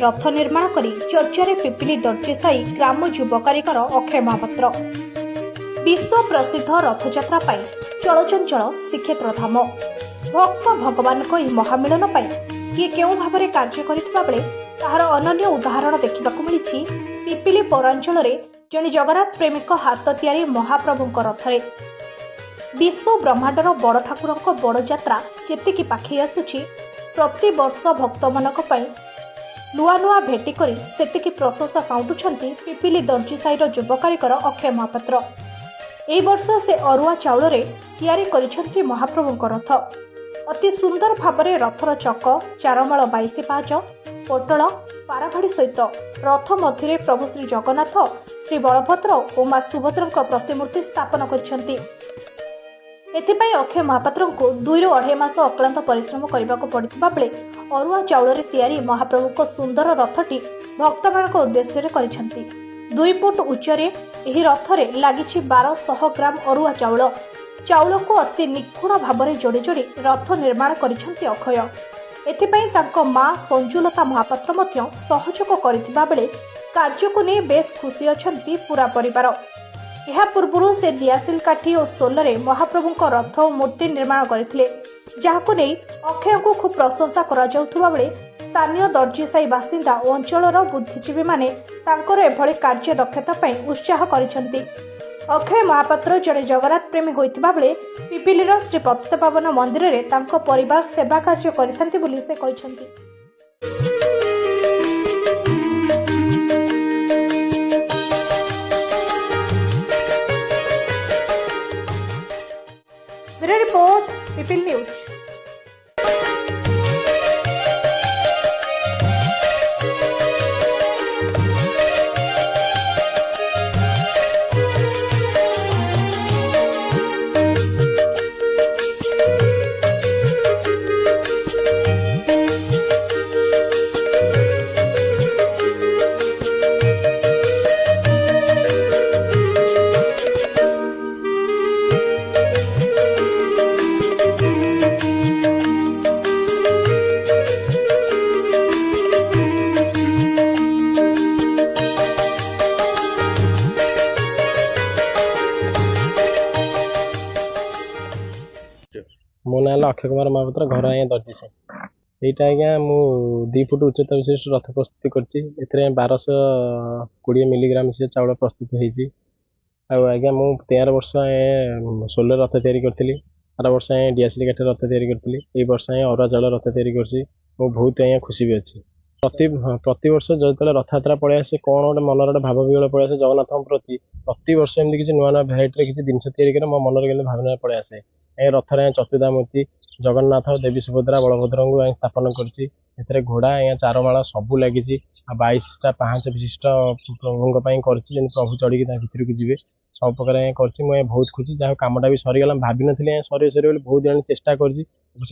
रथ निर्माण करी चर्चारे पिपिली दर्जीसाई ग्राम युव कारिगर अक्षय महापात्र। विश्व प्रसिद्ध रथयात्रा पाई चलचंचल श्रीक्षेत्र धाम भक्त भगवान को महामिलन पाई किए केउं भाबरे कार्य करिथिबा बेले ताहार अनन्य उदाहरण देखिबाकू मिलिछि पिपिली पौरांचल रे जणे जगन्नाथ प्रेमिक हाथ तियारी महाप्रभुंक रथरे। विश्व ब्रह्मांडर बड़ ठाकुरंक बड़ यात्रा जेतिकी पाखई आसुछि प्रति वर्ष भक्त मानक पई नुआ नुआ भेटी करी सेतिकी प्रशंसा साउंटुछंती पिपिली दर्जीसाईर युव कारिगर अक्षय महापात्र। एई वर्ष से अरुआ चाउल रे तैयारी करिछंती महाप्रभुंक रथ। अति सुंदर भावरे रथर चक चारमाल 22 पाहाच पोटल पाराभाड़ी सहित रथ मध्य प्रभु श्री जगन्नाथ श्री बलभद्र और मां सुभद्रंक प्रतिमूर्ति स्थापन करिछंती। एथिपाई अक्षय महापात्र को 2 ରୁ 2.5 मास अक्लांत परिश्रम करने पड़ता बेले अरुआ चाउल तैयारी महाप्रभु सुंदर रथटी भक्तमान उद्देश्य करिछंती। 2 फुट उच्चरे एही रथरे लागिछि 1200 ग्राम अरुआ चाउल। चाउल को अति निखुण भाव जोड़ी जोड़ी रथ निर्माण करिछंती अक्षय। एथिपाई तांको मां संजुलता महापात्र मध्य सहयोग करिथिबा बेले कार्य को नहीं बेस खुशी अछंती पूरा परिवार। यह पूर्व से दियासिल काठी और सोलरे महाप्रभुंक रथ और मूर्ति निर्माण करथिले, जाहाको नहीं अक्षय को खूब प्रशंसा करा जाउथुबा बेले स्थानीय दर्जीसाई बासिंदा और अंचलर बुद्धिजीवी माने तांकर एभଳି कार्य दक्षता पई उत्साह करिसंती। अक्षय महापात्र जड़े जगन्नाथ प्रेमी होइतिबा बेले पिपिलीर श्री पतितपावन मंदिर रे तांको परिवार सेवा कार्य करिथंती बोली से कहिसंती। Report पिपिल news. मो ना अक्षय कुमार महापात्र घर आज्ञा दर्जीसाई। यहीटा आज्ञा मु 2 फुट उच्चता विशिष्ट रथ प्रस्तुति करछि। 1220 मिलीग्राम से चाउल प्रस्तुत होइछि। आज्ञा मु 13 वर्ष सोलर रथ तैयारी करथिली। 8 वर्ष डियासिल काठी रथ तैयारी करथिली। एई वर्ष अरुआ चाउल रथ तैयारी करछि। मु बहुत आज्ञा खुशी भी अछि। प्रति वर्ष जो रथयात्रा पड़े आसे कौन गोटे मनर गोटे भाव विगल पड़े आसे जगन्नाथ प्रति प्रति वर्ष एमती किसी नुआ नुआ भेराइटी किसी जिनस तैयारी करे मो मनर के भावना पड़े आसे। रथर चतुर्धा मूर्ति जगन्नाथ देवी सुभद्रा बलभद्र को स्थापन कर घोड़ा चारमाल सबू लगी 22टा पाहाच विशिष्ट प्रभु प्रभु चढ़ी भर को जी सब प्रकार कर बहुत खुशी जहाँ कमटा भी सरीगला भाभी नी सर सर बहुत जन चेष्टा कर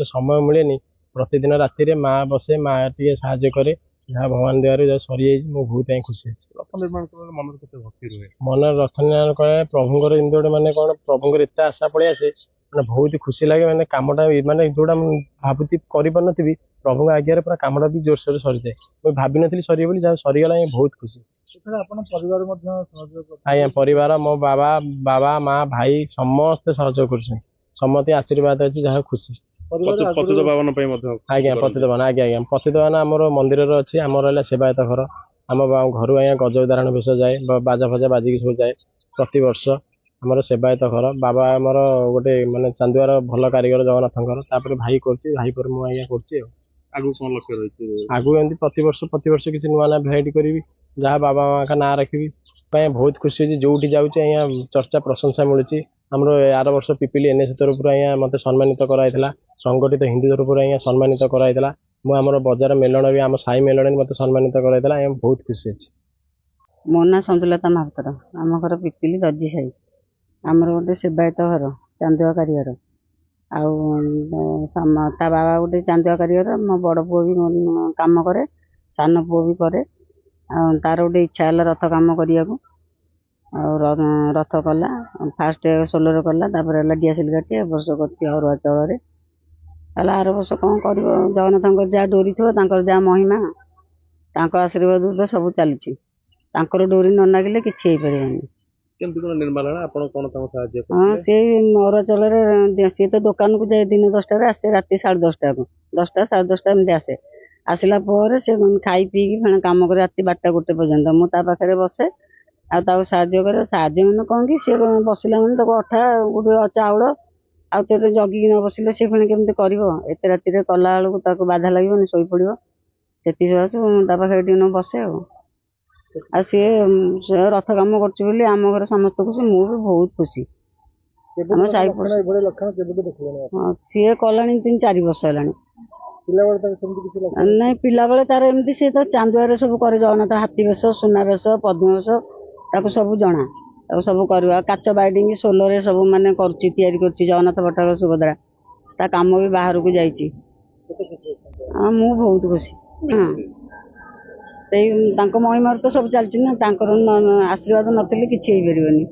समय मिले प्रतिदिन राति माँ बसे माँ टे साहय करे जहाँ भगवान देवर सरी जाए बहुत खुशी रथ निर्माण मन भक्ति रुहे मन रथ निर्माण करे प्रभुंर एमती गोटे मैंने कौन प्रभुंर एत आशा पड़े आसे मैंने बहुत खुशी लगे मैंने कमटा मानने जोड़ा भावुती कर प्रभु आज्ञा पूरा कमटा भी जोरसोर सरी जाए मुझे भाभी नी सर बोली जहाँ सरीगला बहुत खुशी आज्ञा परिवार मो बाबा बाबा माँ भाई समस्ते सहयोग कर समस्त आशीर्वाद अच्छी जहाँ खुशी आज्ञा पतितपावन आज्ञा आज्ञा पतितपावन आमर मंदिर अच्छी आमर सेवायत घर आम घर आज्ञा गज उदाहरण विषय जाए बाजा फजा बाजिक सब जाए प्रति वर्ष आमर सेवायत घर बाबा आमर गोटे माने चांदुआर भल कारीगर जगन्नाथ भाई कर भाई पर मुझे कर आगु एमती प्रति वर्ष किसी नुआ नुआ भेराइटी करी जहाँ बाबा माँ का ना रखी बहुत खुशी होती जो जाऊँ चर्चा प्रशंसा मिलूँ आमर आर वर्ष पिपिली एनएस तरफ मत सम्मानित कराइला संगठित हिंदू तरफ सम्मानित कराइला मुझे बजार मेलन भी आम साई मेलन मत सम्मानित कराइला बहुत खुशी अच्छी। मो ना संजुलता महापात्र आम घर पिपिली दर्जीसाई आमर गोटे सेवायत घर चांदुआ कारीगर ता बाबा गोटे चांदुआ कारीगर मो बड़ पुओ भी काम करे सान पुओ भी करे तार गोटे इच्छा है रथ काम करने रथ कला फास्ट सोलर कला डियासिल काटी वर्ष कर अरुआ चाउल आर वर्ष कौन कर जगन्नाथ जहाँ डोरी थो जहाँ महिमा ତାଙ୍କ ଆଶୀର୍ବାଦ ତ ସବୁ ଚାଲିଛି। ତାଙ୍କର ଡୋରି ନ ଲାଗିଲେ କିଛି ହେଇପାରିବନି। କେମିତି କଣ ନିର୍ମାଣ ହେଲା ଆପଣ କଣ ତାଙ୍କୁ ସାହାଯ୍ୟ ହଁ, କରିଥିଲେ? ସେଇ ଅରୁଆଚାଉଳରେ ସିଏ ତ ଦୋକାନକୁ ଯାଏ ଦିନ 10ଟାରେ, ଆସେ ରାତି 10:30କୁ, 10ଟା 10:30 ଏମିତି ଆସେ। ଆସିଲା ପରେ ସେ ଖାଇ ପିଇକି ଫେଣେ କାମ করে ରାତି 12ଟା 1 ପର୍ଯ୍ୟନ୍ତ। ମୁଁ ତା ପାଖରେ ବସେ ଆଉ ତାକୁ ସାହାଯ୍ୟ କରେ। ସାହାଯ୍ୟ ମାନେ କ'ଣ କି ସିଏ ବସିଲା ମାନେ ତାକୁ ଅଠା ଗୋଟେ ଚାଉଳ ଆଉ ତୋର ଜଗିକି ନ ବସିଲେ ସେ ପୁଣି କେମିତି କରିବ? ଏତେ ରାତିରେ କଲା ବେଳକୁ ତାକୁ ବାଧା ଲାଗିବନି, ଶୋଇପଡ଼ିବ। ସେଥିସକାଶୁ ମୁଁ ତା ପାଖରେ ଟିକେ ବସେ ଆଉ ସିଏ ରଥ କାମ କରୁଛି ବୋଲି ଆମ ଘରେ ସମସ୍ତେ ଖୁସି, ମୁଁ ବି ବହୁତ ଖୁସି। ଆମ ସାହି ପଡ଼ିଶା ଏଭଳି ଲକ୍ଷଣ କେବେଠୁ ଦେଖିଲେଣି ଆପଣ? ହଁ, ସିଏ କଲାଣି 3-4 ବର୍ଷ ହେଲାଣି। ପିଲାବେଳେ ତାଙ୍କୁ ସେମିତି କିଛି ଲକ୍ଷଣ? ନାଇଁ, ପିଲାବେଳେ ତାର ଏମିତି ସିଏ ତ ଚାନ୍ଦୁଆରେ ସବୁ କରେ, ଜଗନ୍ନାଥ ହାତୀ ବେଶ, ସୁନା ବେଶ, ପଦ୍ମ ବେଶ, ତାକୁ ସବୁ ଜଣା। ତାକୁ ସବୁ କରିବ। ଆଉ କାଚ ବାଇଡିଙ୍ଗ ସୋଲରେ ସବୁ ମାନେ କରୁଛି, ତିଆରି କରୁଛି ଜଗନ୍ନାଥ ପତାକା, ସୁଭଦ୍ରା। ତା କାମ ବି ବାହାରକୁ ଯାଇଛି। ହଁ, ମୁଁ ବହୁତ ଖୁସି। ହଁ, ସେଇ ତାଙ୍କ ମହିମାରୁ ତ ସବୁ ଚାଲିଛି ନା। ତାଙ୍କର ଆଶୀର୍ବାଦ ନଥିଲେ କିଛି ହେଇପାରିବନି।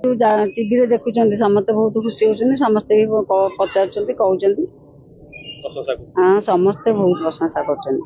ଟିଭିରେ ଦେଖୁଛନ୍ତି ସମସ୍ତେ, ବହୁତ ଖୁସି ହଉଛନ୍ତି। ସମସ୍ତେ ବି ପଚାରୁଛନ୍ତି, କହୁଛନ୍ତି। ହଁ, ସମସ୍ତେ ବହୁତ ପ୍ରଶଂସା କରୁଛନ୍ତି।